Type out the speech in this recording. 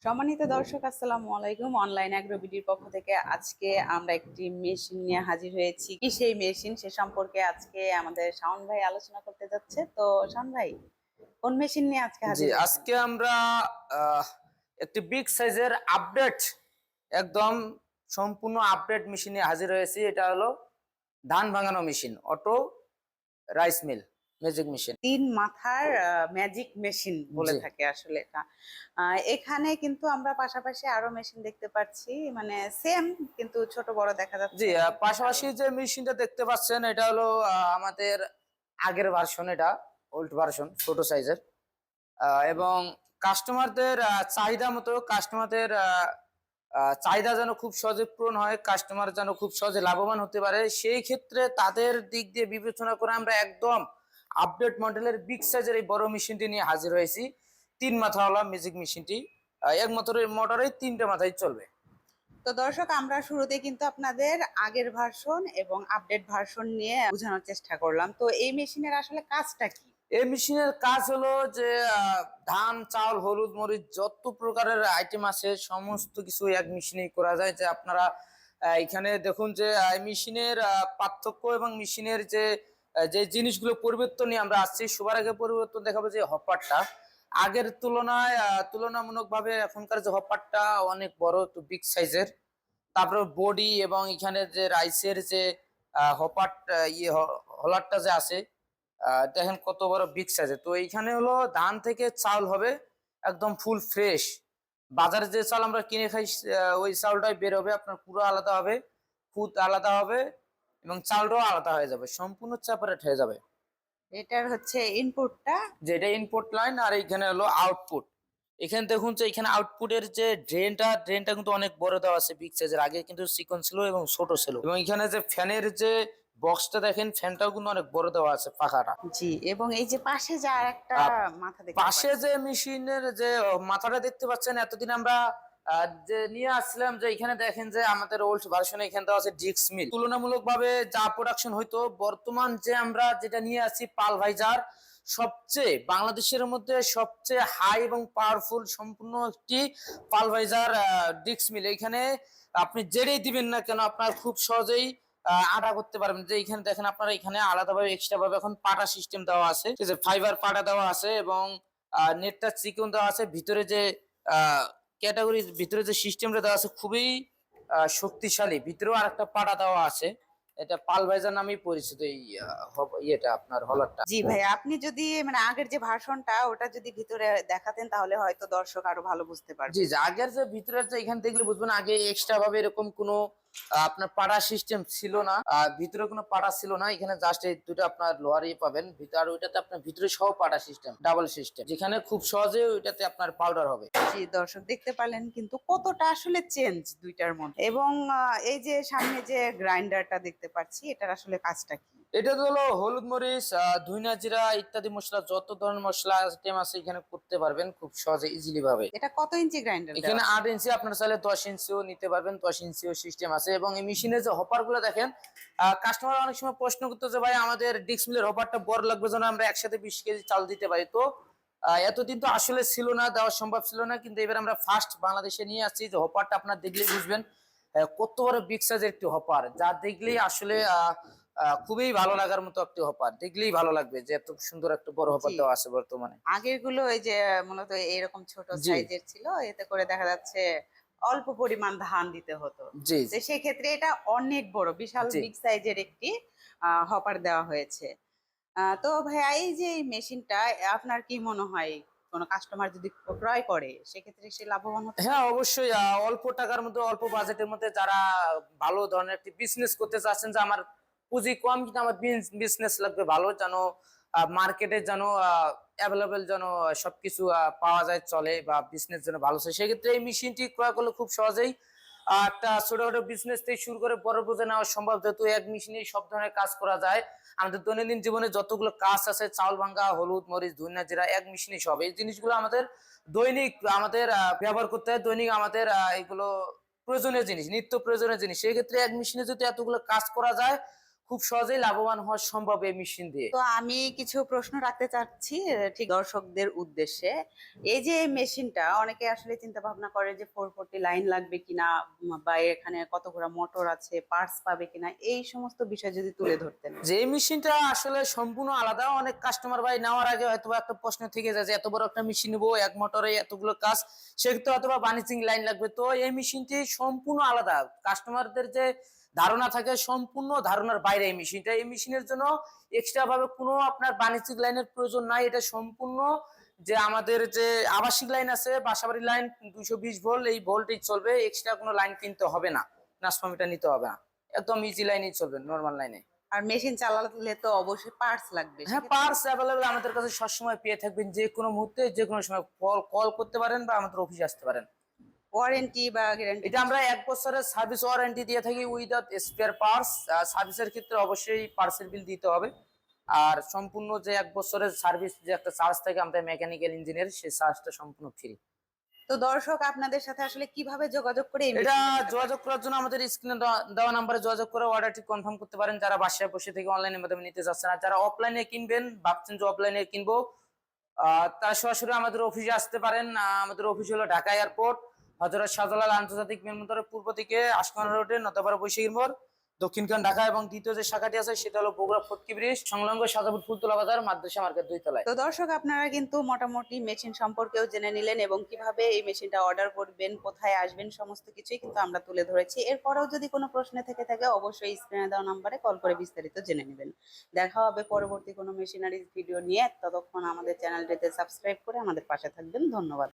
সম্মানিত দর্শক, আসসালামু আলাইকুম। অনলাইন অ্যাগ্রোবিডির পক্ষ থেকে আজকে আমরা একটি মেশিন নিয়ে হাজির হয়েছি। কি সেই মেশিন সে সম্পর্কে আজকে আমাদের শাওন ভাই আলোচনা করতে যাচ্ছে। তো শাওন ভাই, কোন মেশিন নিয়ে আজকে জি, হাজির হয়েছেন? আজকে আমরা আহ, একটি বিগ সাইজের আপডেট, একদম সম্পূর্ণ আপডেট মেশিনে হাজির হয়েছি। এটা হলো ধান ভাঙানো machine, auto rice mill magic machine. তিন মাথার ম্যাজিক মেশিন বলে জি থাকে আসলে এটা। এখানে কিন্তু আমরা পাশাপাশি আরো মেশিন দেখতে পাচ্ছি, মানে সেম কিন্তু ছোট বড় দেখা জি, যাচ্ছে। পাশাপাশি যে মেশিনটা দেখতে পাচ্ছেন এটা হলো আমাদের আগের ভার্সন, এটা ওল্ড ভার্সন, ছোট সাইজের। এবং কাস্টমারদের চাহিদা মতো, কাস্টমারদের চাহিদা যেন খুব সহজে পূরণ হয়, কাস্টমার যেন খুব সহজে লাভবান হতে পারে, সেই ক্ষেত্রে তাদের দিক দিয়ে বিবেচনা করে আমরা একদম আপডেট মডেলের বিগ সাইজের এই বড় মেশিনটি নিয়ে হাজির হয়েছি। তিন মাথাওয়ালা ম্যাজিক মেশিনটি এক মোটরের মোটরে তিনটে মাথায় চলবে। তো দর্শক, আমরা শুরুতে কিন্তু আপনাদের আগের ভার্সন এবং আপডেট ভার্সন নিয়ে বোঝানোর চেষ্টা করলাম। তো এই মেশিনের আসলে কাজটা কি? এই মেশিনের কাজ হলো যে ধান, চাল, হলুদ, মরিচ যত প্রকারের আইটেম আছে সমস্ত কিছু এক মেশিনেই করা যায়। যে আপনারা এখানে দেখুন যে মেশিনের পার্থক্য এবং মেশিনের যে জিনিসগুলো পরিবর্তন নিয়ে আমরা আসছি। সবার আগে পরিবর্তন দেখাবো যে হপারটা আগের তুলনায় তুলনামূলকভাবে এখনকার যে হপারটা অনেক বড়, একটু বিগ সাইজের। তারপরে বডি এবং এখানে যে রাইসের যে হপার হলারটা যে আছে, দেখেন কত বড় বিগ সাইজের। তো এইখানে হলো ধান থেকে চাল হবে একদম ফুল ফ্রেশ। বাজারে যে চাল আমরা কিনে খাই ওই চালটাই বের হবে, আপনার পুরো আলাদা হবে, খুদ আলাদা হবে এবং চালটাও আলাদা হয়ে যাবে, সম্পূর্ণ সেপারেট হয়ে যাবে। এটার হচ্ছে ইনপুটটা। যেটা ইনপুট লাইন আর এখানে হলো আউটপুট। এখানে দেখুন যে এখানে আউটপুটের যে ড্রেনটা কিন্তু অনেক বড় দেওয়া আছে বিগ সাইজের। আগে কিন্তু চিকন ছিল এবং ছোট ছিল। এবং এখানে যে ফ্যানের যে বক্সটা দেখেন, ফ্যানটাও কিন্তু অনেক বড় দেওয়া আছে, পাখাটা। জি, এবং এই যে পাশে যে আর একটা আহ, মাথা দেখতে পাশে পাচ্ছি। যে মেশিনের যে মাথাটা দেখতে পাচ্ছেন, এতদিন আমরা যে নিয়ে আসছিলাম, যে এখানে দেখেন যে আমাদের ওল্ড ভার্সনে এখানে দেওয়া আছে ডিক্স মিল। তুলনামূলক ভাবে যা প্রোডাকশন হইতো, বর্তমান যে আমরা যেটা নিয়ে আসছি পালভাইজার, সবচেয়ে বাংলাদেশের মধ্যে সবচেয়ে হাই এবং পাওয়ারফুল সম্পূর্ণ একটি পালভাইজার ডিক্স মিল। এখানে আপনি যেটাই দিবেন না কেন আপনার খুব সহজেই আটা করতে পারবেন। যে এখানে দেখেন আপনারা, এখানে আলাদাভাবে এক্সট্রা ভাবে এখন পাটা সিস্টেম দেওয়া আছে, ঠিক আছে, ফাইবার পাটা দেওয়া আছে এবং নেটটা চিকন দেওয়া আছে। ভিতরে যে ক্যাটাগরি, ভিতরে যে সিস্টেমটা দেওয়া আছে খুবই শক্তিশালী। ভিতরেও আরেকটা পাটা দেওয়া আছে, এটা পালভাইজার নামেই পরিচিত এই ইয়েটা, আপনার হলারটা। জি ভাই, আপনি যদি মানে আগের যে ভার্সনটা ওটা যদি ভিতরে দেখাতেন তাহলে হয়তো দর্শক আরো ভালো বুঝতে জি পারবে। জি, আগের যে ভিতরের যে এখান দেখলে বুঝবেন, আগে এক্সট্রা ভাবে এরকম কোনো আপনার পাড়া সিস্টেম ছিল না, ভিতরে কোনো পাড়া ছিল না। এখানে জাস্ট এই দুটো আপনার লোহারই পাবেন ভিতরে, আর ওইটাতে আপনার ভিতরে সহ পাড়া সিস্টেম, ডাবল সিস্টেম, যেখানে খুব সহজে ওইটাতে আপনার পাউডার হবে। জি দর্শক, দেখতে পারলেন কিন্তু কতটা আসলে চেঞ্জ দুইটার মধ্যে। এবং এই যে সামনে যে গ্রাইন্ডারটা দেখতে পাচ্ছি, এটার আসলে কাজটা কি? এটা তো হলো হলুদ, মরিচ, ধনিয়া, জিরা ইত্যাদি মশলা, যত ধরনের মশলা আইটেম আছে এখানে করতে পারবেন খুব সহজে, ইজিলি ভাবে। এটা কত ইঞ্চি গ্রাইন্ডার দেওয়া এখানে আছে? 8 ইঞ্চি, আপনার চাইলে 10 ইঞ্চিও নিতে পারবেন, 10 ইঞ্চিও সিস্টেম আছে। এবং এই মেশিনের যে হপার গুলো দেখেন, কাস্টমার অনেক সময় প্রশ্ন করতো যে ভাই আমাদের ডিক্স মিলের হপারটা বড় লাগবে যেন আমরা একসাথে 20 কেজি চাল দিতে পারি। তো এতদিন তো আসলে ছিল না, দেওয়া সম্ভব ছিল না, কিন্তু এবার আমরা ফার্স্ট বাংলাদেশে নিয়ে আসছি। যে হপারটা আপনার দেখলেই বুঝবেন কত বড় বিগ সাইজের একটি হপার, যা দেখলেই আসলে খুবই ভালো লাগার মতো একটি হপার। দেখলেই ভালো লাগবে যে এত সুন্দর একটা বড় হপার জি, দেওয়া আছে বর্তমানে। আগের গুলো এই যে মূলত এরকম ছোট জি সাইজের ছিল, এতে করে দেখা যাচ্ছে অল্প পরিমাণ ধান দিতে হতো। জি তো সেক্ষেত্রে এটা অনেক বড়, বিশাল জি বিগ সাইজের একটি হপার দেওয়া হয়েছে। তো ভাইয়া, এই যে এই মেশিনটা আপনার কি মনে হয় কোনো কাস্টমার যদি ক্রয় করে সেক্ষেত্রে সে লাভবান হতে হ্যাঁ, পারবে? অবশ্যই। অল্প টাকার মধ্যে, অল্প বাজেটের মধ্যে যারা ভালো ধরনের একটি বিজনেস করতে চাচ্ছেন, যে আমার পুঁজি কম কিন্তু আমার বিজনেস লাগবে ভালো, যেন মার্কেটে যেন অ্যাভেলেবেল, যেন সবকিছু পাওয়া যায়, চলে, বা বিজনেস যেন ভালো হয়, সেক্ষেত্রে এই মেশিনটি ক্রয় করলে খুব সহজেই একটা ছোটখাটো বিজনেস থেকে শুরু করে বড় বুঝে নেওয়া সম্ভব, যেহেতু এক মেশিনেই সব ধরনের কাজ করা যায়। আমাদের দৈনন্দিন জীবনে যতগুলো কাজ আছে, চাউল ভাঙ্গা, হলুদ, মরিচ, ধনিয়া, জিরা, এক মেশিনেই সব। এই জিনিসগুলো আমাদের দৈনিক আমাদের ব্যবহার করতে হয়, দৈনিক আমাদের এগুলো প্রয়োজনীয় জিনিস, নিত্য প্রয়োজনীয় জিনিস। সেই ক্ষেত্রে এক মেশিনে যদি এতগুলো কাজ করা যায়, খুব সহজেই লাভবান হওয়া সম্ভব এই মেশিন দিয়ে। তো আমি কিছু প্রশ্ন রাখতে চাচ্ছি ঠিক দর্শকদের উদ্দেশ্যে। এই যে মেশিনটা অনেকে আসলে চিন্তা ভাবনা করে যে 440 লাইন লাগবে কিনা, বা এখানে কতগুলো মোটর আছে, পার্টস পাবে কিনা, এই সমস্ত বিষয় যদি তুলে ধরতেন। যে এই মেশিনটা আসলে সম্পূর্ণ আলাদা। অনেক কাস্টমার ভাই নেওয়ার আগে হয়তো একটা প্রশ্ন থেকে যায় যে এত বড় একটা মেশিন নেবো, এক মোটরে এতগুলো কাজ, সেক্ষেত্রে হয়তো বানিচিং লাইন লাগবে। তো এই মেশিনটি সম্পূর্ণ আলাদা। কাস্টমারদের যে ধারণা থাকে সম্পূর্ণ ধারণার বাইরে এই মেশিনটা। এই মেশিনের জন্য এক্সট্রা ভাবে কোনো আপনার বাণিজ্যিক লাইনের প্রয়োজন নাই। এটা সম্পূর্ণ যে আমাদের যে আবাসিক লাইন আছে, বাসাবাড়ি লাইন 220 ভোল্ট, এই ভোল্টেজ চলবে। এক্সট্রা কোনো লাইন কিনতে হবে না, ট্রান্সফরমার নিতে হবে না, একদম ইজি লাইনেই চলবে, নর্মাল লাইনে। আর মেশিন চালালে তো অবশ্যই পার্টস লাগবে, হ্যাঁ, পার্টস অ্যাভেলেবল আমাদের কাছে সবসময় পেয়ে থাকবেন। যে কোনো মুহূর্তে যে কোনো সময় কল করতে পারেন বা আমাদের অফিসে আসতে পারেন। ওয়ারেন্টি বা গ্যারান্টি? এটা আমরা 1 বছরের সার্ভিস ওয়ারেন্টি দিয়ে থাকি উইদাউট স্পেয়ার পার্টস। সার্ভিসের ক্ষেত্রে অবশ্যই পার্টসের বিল দিতে হবে। আর সম্পূর্ণ যে 1 বছরের সার্ভিস যে একটা চার্জ থাকে আমাদের মেকানিক্যাল ইঞ্জিনিয়ার, সেই চার্জটা সম্পূর্ণ ফ্রি। তো দর্শক আপনাদের সাথে আসলে কিভাবে যোগাযোগ করে এই এটা মেশিনটা নিতে যোগাযোগ করার জন্য আমাদের স্ক্রিনে দেওয়া নাম্বারে যোগাযোগ করে অর্ডারটি কনফার্ম করতে পারেন, যারা বাসায় বসে থেকে অনলাইনের মাধ্যমে নিতে চাচ্ছেন। আর যারা অফলাইনে কিনবেন, ভাবছেন যে অফলাইনে কিনবো, তারা সরাসরি আমাদের অফিসে আসতে পারেন। আমাদের অফিস হলো ঢাকা এয়ারপোর্ট, হযরত শাহজালাল আন্তর্জাতিক বিমানবন্দরের পূর্ব দিকে আশকানা রোডে, নতাপাড়া বৈশাখীর মোড়, দক্ষিণখান ঢাকা। এবং দ্বিতীয় যে শাখাটি আছে সেটা হলো বগুড়া ফটকি ব্রিজ সংলগ্ন সাজাপুর ফুলতলা বাজার, মাদ্রাসা মার্কেট 2 তলায়। তো দর্শক আপনারা কিন্তু মোটামুটি মেশিন সম্পর্কেও জেনে নিলেন এবং কিভাবে এই মেশিনটা অর্ডার করবেন, কোথায় আসবেন, সমস্ত কিছুই কিন্তু আমরা তুলে ধরেছি। এরপরেও যদি কোনো প্রশ্ন থেকে থাকে অবশ্যই স্ক্রিনে দেওয়া নাম্বারে কল করে বিস্তারিত জেনে নেবেন। দেখা হবে পরবর্তী কোনো মেশিনারিজ ভিডিও নিয়ে। ততক্ষণ আমাদের চ্যানেলটিতে সাবস্ক্রাইব করে আমাদের পাশে থাকবেন। ধন্যবাদ।